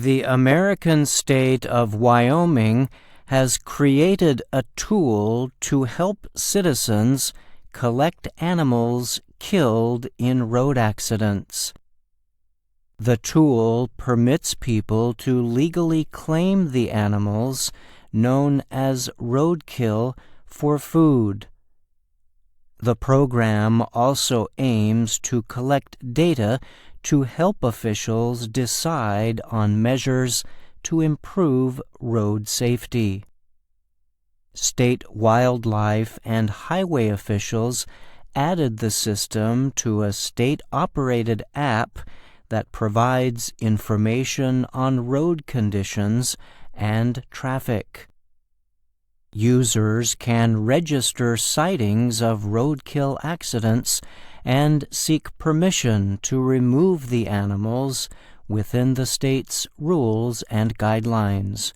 The American state of Wyoming has created a tool to help citizens collect animals killed in road accidents. The tool permits people to legally claim the animals, known as roadkill, for food. The program also aims to collect data to help officials decide on measures to improve road safety. State wildlife and highway officials added the system to a state-operated app that provides information on road conditions and traffic. Users can register sightings of roadkill accidents and seek permission to remove the animals within the state's rules and guidelines.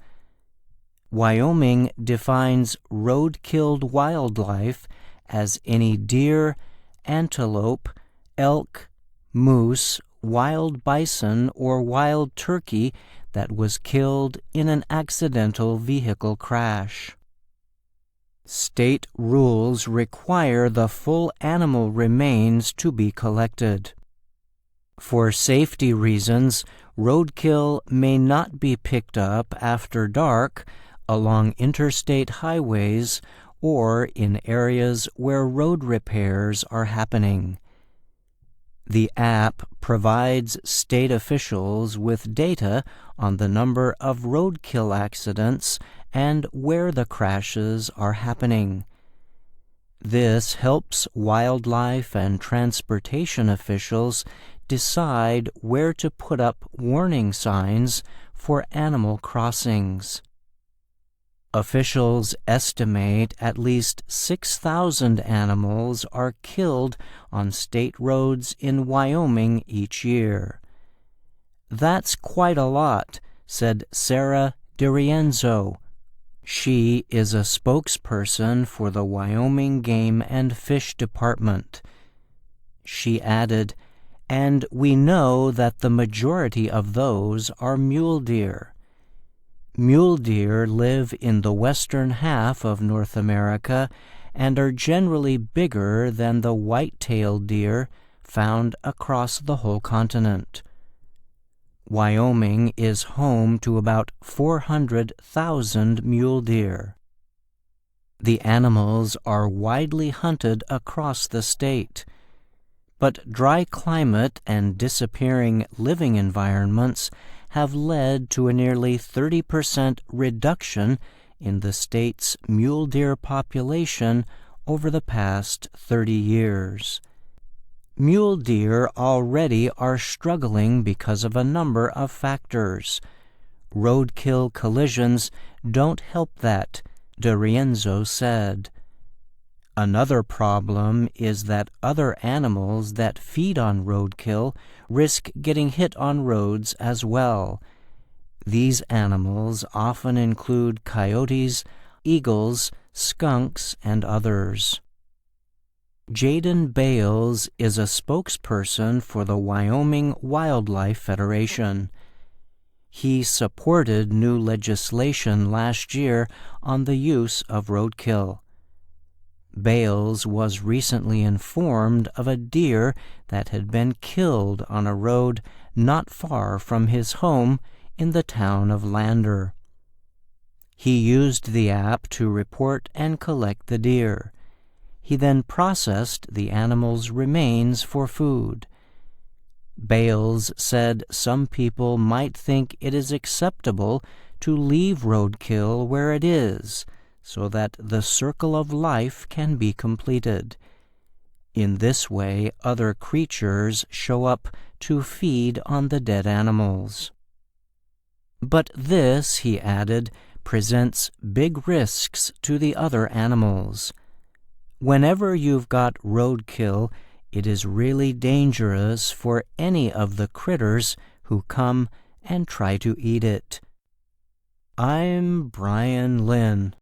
Wyoming defines road-killed wildlife as any deer, antelope, elk, moose, wild bison, or wild turkey that was killed in an accidental vehicle crash. State rules require the full animal remains to be collected. For safety reasons, roadkill may not be picked up after dark along interstate highways or in areas where road repairs are happening. The app provides state officials with data on the number of roadkill accidents and where the crashes are happening. This helps wildlife and transportation officials decide where to put up warning signs for animal crossings. Officials estimate at least 6,000 animals are killed on state roads in Wyoming each year. "That's quite a lot," said Sarah DiRienzo. She is a spokesperson for the Wyoming Game and Fish Department. She added, "And we know that the majority of those are mule deer. Mule deer live in the western half of North America and are generally bigger than the white-tailed deer found across the whole continent. Wyoming is home to about 400,000 mule deer. The animals are widely hunted across the state, but dry climate and disappearing living environments have led to a nearly 30% reduction in the state's mule deer population over the past 30 years. Mule deer already are struggling because of a number of factors. Roadkill collisions don't help that," DiRienzo said. "Another problem is that other animals that feed on roadkill risk getting hit on roads as well. These animals often include coyotes, eagles, skunks, and others." Jaden Bales is a spokesperson for the Wyoming Wildlife Federation. He supported new legislation last year on the use of roadkill. Bales was recently informed of a deer that had been killed on a road not far from his home in the town of Lander. He used the app to report and collect the deer. He then processed the animal's remains for food. Bales said some people might think it is acceptable to leave roadkill where it is, so that the circle of life can be completed. In this way, other creatures show up to feed on the dead animals. But this, he added, presents big risks to the other animals. Whenever you've got roadkill, it is really dangerous for any of the critters who come and try to eat it. I'm Brian Lynn.